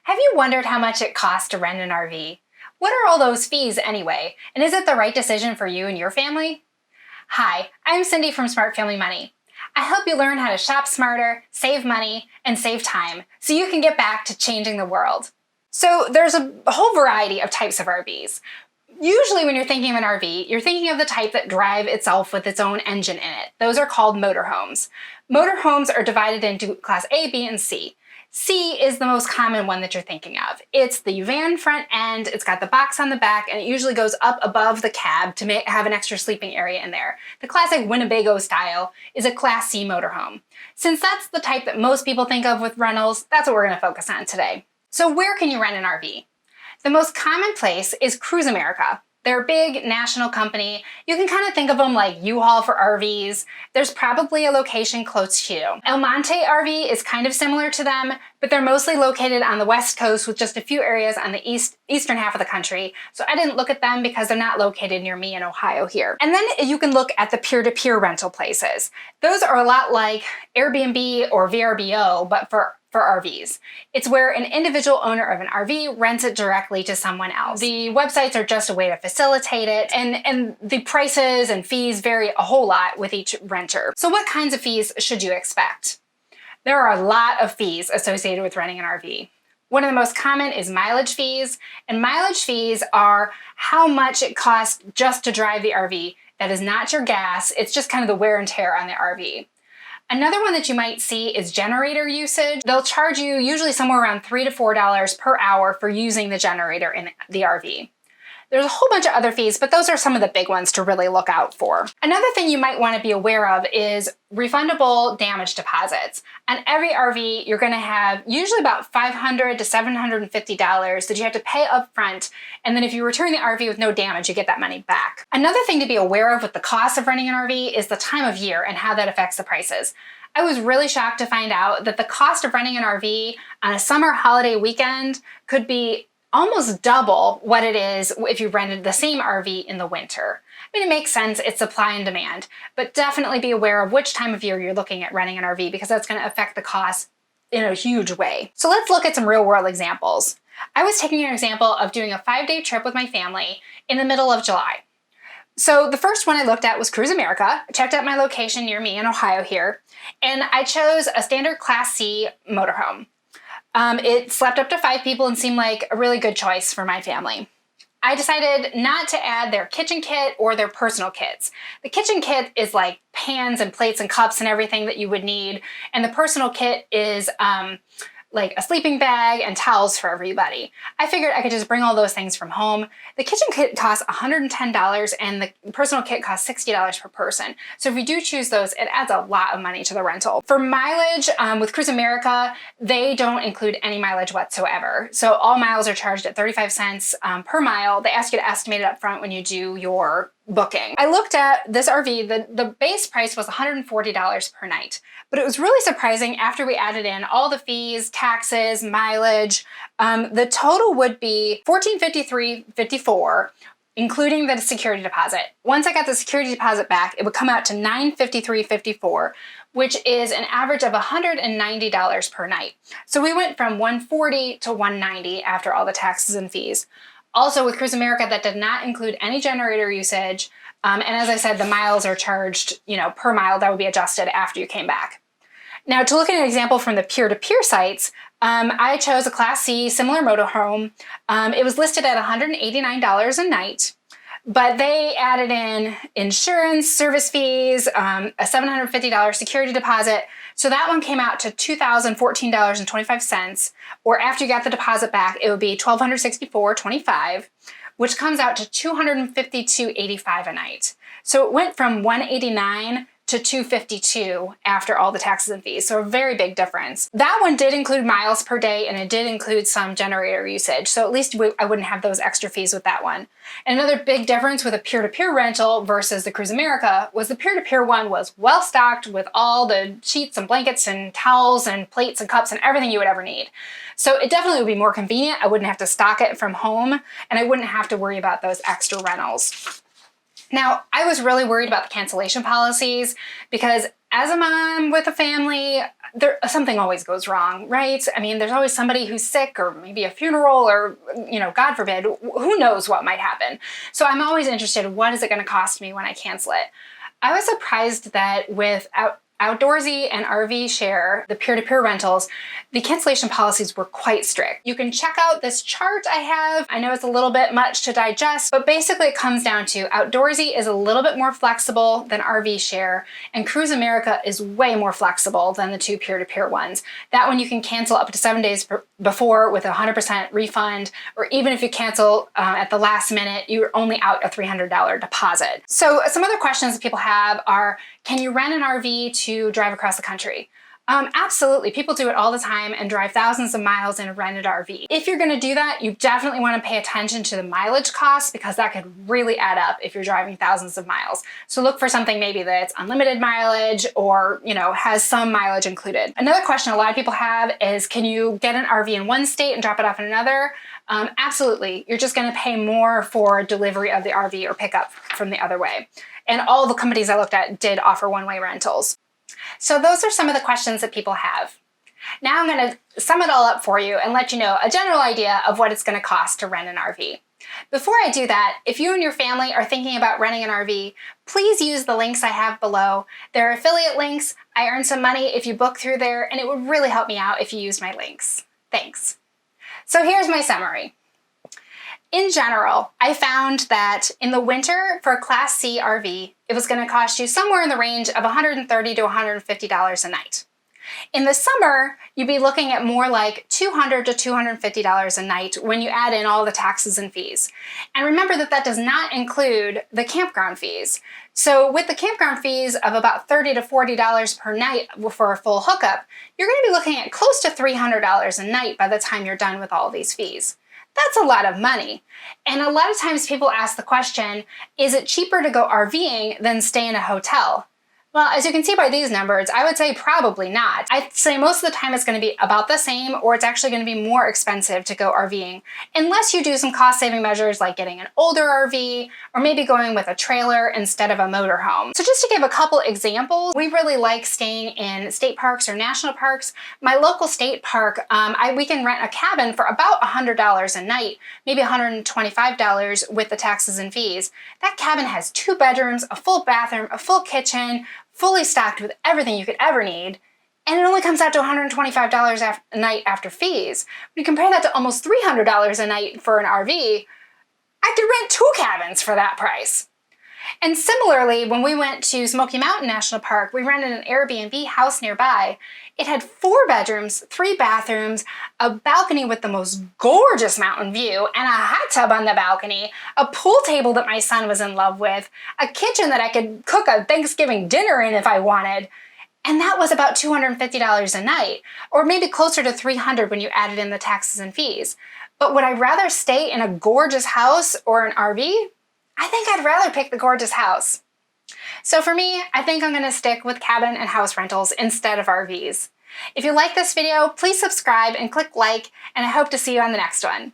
Have you wondered how much it costs to rent an RV? What are all those fees anyway? And is it the right decision for you and your family? Hi, I'm Cindy from Smart Family Money. I help you learn how to shop smarter, save money, and save time so you can get back to changing the world. So there's a whole variety of types of RVs. Usually when you're thinking of an RV, you're thinking of the type that drive itself with its own engine in it. Those are called motorhomes. Motorhomes are divided into class A, B, and C. C is the most common one that you're thinking of. It's the van front end, it's got the box on the back, and it usually goes up above the cab to have an extra sleeping area in there. The classic Winnebago style is a Class C motorhome. Since that's the type that most people think of with rentals, that's what we're going to focus on today. So where can you rent an RV? The most common place is CruiseAmerica. They're a big national company. You can kind of think of them like U-Haul for RVs. There's probably a location close to you. El Monte RV is kind of similar to them, but they're mostly located on the West Coast with just a few areas on the eastern half of the country. So I didn't look at them because they're not located near me in Ohio here. And then you can look at the peer-to-peer rental places. Those are a lot like Airbnb or VRBO, but for RVs. It's where an individual owner of an RV rents it directly to someone else. The websites are just a way to facilitate it, and the prices and fees vary a whole lot with each renter. So what kinds of fees should you expect? There are a lot of fees associated with renting an RV. One of the most common is mileage fees, and mileage fees are how much it costs just to drive the RV. That is not your gas, it's just kind of the wear and tear on the RV. Another one that you might see is generator usage. They'll charge you usually somewhere around $3 to $4 per hour for using the generator in the RV. There's a whole bunch of other fees, but those are some of the big ones to really look out for. Another thing you might want to be aware of is refundable damage deposits. On every RV, you're going to have usually about $500 to $750 that you have to pay up front, and then if you return the RV with no damage, you get that money back. Another thing to be aware of with the cost of renting an RV is the time of year and how that affects the prices. I was really shocked to find out that the cost of renting an RV on a summer holiday weekend could be almost double what it is if you rented the same RV in the winter. I mean, it makes sense, it's supply and demand, but definitely be aware of which time of year you're looking at renting an RV because that's going to affect the cost in a huge way. So let's look at some real world examples. I was taking an example of doing a 5-day trip with my family in the middle of July. So the first one I looked at was CruiseAmerica. I checked out my location near me in Ohio here, and I chose a standard Class C motorhome. It slept up to 5 people and seemed like a really good choice for my family. I decided not to add their kitchen kit or their personal kits. The kitchen kit is like pans and plates and cups and everything that you would need, and the personal kit is like a sleeping bag and towels for everybody. I figured I could just bring all those things from home. The kitchen kit costs $110 and the personal kit costs $60 per person. So if you do choose those, it adds a lot of money to the rental. For mileage, with CruiseAmerica, they don't include any mileage whatsoever. So all miles are charged at 35 cents per mile. They ask you to estimate it up front when you do your booking. I looked at this RV, the base price was $140 per night, but it was really surprising after we added in all the fees, taxes, mileage, the total would be $1,453.54, including the security deposit. Once I got the security deposit back, it would come out to $953.54, which is an average of $190 per night. So we went from $140 to $190 after all the taxes and fees. Also with CruiseAmerica, that did not include any generator usage. And as I said, the miles are charged, per mile. That would be adjusted after you came back. Now to look at an example from the peer-to-peer sites, I chose a Class C similar motorhome. It was listed at $189 a night, but they added in insurance, service fees, a $750 security deposit. So that one came out to $2,014.25, or after you got the deposit back, it would be $1,264.25, which comes out to $252.85 a night. So it went from $189 to $252 after all the taxes and fees. So a very big difference. That one did include miles per day, and it did include some generator usage. So at least I wouldn't have those extra fees with that one. And another big difference with a peer-to-peer rental versus the CruiseAmerica was the peer-to-peer one was well stocked with all the sheets and blankets and towels and plates and cups and everything you would ever need. So it definitely would be more convenient. I wouldn't have to stock it from home, and I wouldn't have to worry about those extra rentals. Now, I was really worried about the cancellation policies because as a mom with a family, something always goes wrong, right? I mean, there's always somebody who's sick, or maybe a funeral, or, God forbid, who knows what might happen. So I'm always interested, what is it going to cost me when I cancel it? I was surprised that with Outdoorsy and RVShare, the peer-to-peer rentals, the cancellation policies were quite strict. You can check out this chart I have. I know it's a little bit much to digest, but basically it comes down to Outdoorsy is a little bit more flexible than RVShare, and CruiseAmerica is way more flexible than the two peer-to-peer ones. That one you can cancel up to 7 days before with a 100% refund, or even if you cancel at the last minute, you're only out a $300 deposit. So some other questions that people have are, can you rent an RV to drive across the country? Absolutely. People do it all the time and drive thousands of miles in a rented RV. If you're going to do that, you definitely want to pay attention to the mileage costs, because that could really add up if you're driving thousands of miles. So look for something maybe that's unlimited mileage, or, has some mileage included. Another question a lot of people have is, can you get an RV in one state and drop it off in another? Absolutely. You're just going to pay more for delivery of the RV or pickup from the other way. And all the companies I looked at did offer one-way rentals. So those are some of the questions that people have. Now I'm going to sum it all up for you and let you know a general idea of what it's going to cost to rent an RV. Before I do that, if you and your family are thinking about renting an RV, please use the links I have below. They're affiliate links. I earn some money if you book through there, and it would really help me out if you used my links. Thanks. So here's my summary. In general, I found that in the winter for a Class C RV, it was going to cost you somewhere in the range of $130 to $150 a night. In the summer, you'd be looking at more like $200 to $250 a night when you add in all the taxes and fees. And remember that that does not include the campground fees. So with the campground fees of about $30 to $40 per night for a full hookup, you're going to be looking at close to $300 a night by the time you're done with all these fees. That's a lot of money. And a lot of times people ask the question, is it cheaper to go RVing than stay in a hotel? Well, as you can see by these numbers, I would say probably not. I'd say most of the time it's going to be about the same, or it's actually going to be more expensive to go RVing, unless you do some cost-saving measures like getting an older RV, or maybe going with a trailer instead of a motorhome. So just to give a couple examples, we really like staying in state parks or national parks. My local state park, we can rent a cabin for about $100 a night, maybe $125 with the taxes and fees. That cabin has 2 bedrooms, a full bathroom, a full kitchen, fully stocked with everything you could ever need, and it only comes out to $125 a night after fees. When you compare that to almost $300 a night for an RV, I could rent 2 cabins for that price. And similarly, when we went to Smoky Mountain National Park, we rented an Airbnb house nearby. It had 4 bedrooms, 3 bathrooms, a balcony with the most gorgeous mountain view, and a hot tub on the balcony, a pool table that my son was in love with, a kitchen that I could cook a Thanksgiving dinner in if I wanted. And that was about $250 a night, or maybe closer to $300 when you added in the taxes and fees. But would I rather stay in a gorgeous house or an RV? I think I'd rather pick the gorgeous house. So for me, I think I'm going to stick with cabin and house rentals instead of RVs. If you like this video, please subscribe and click like, and I hope to see you on the next one.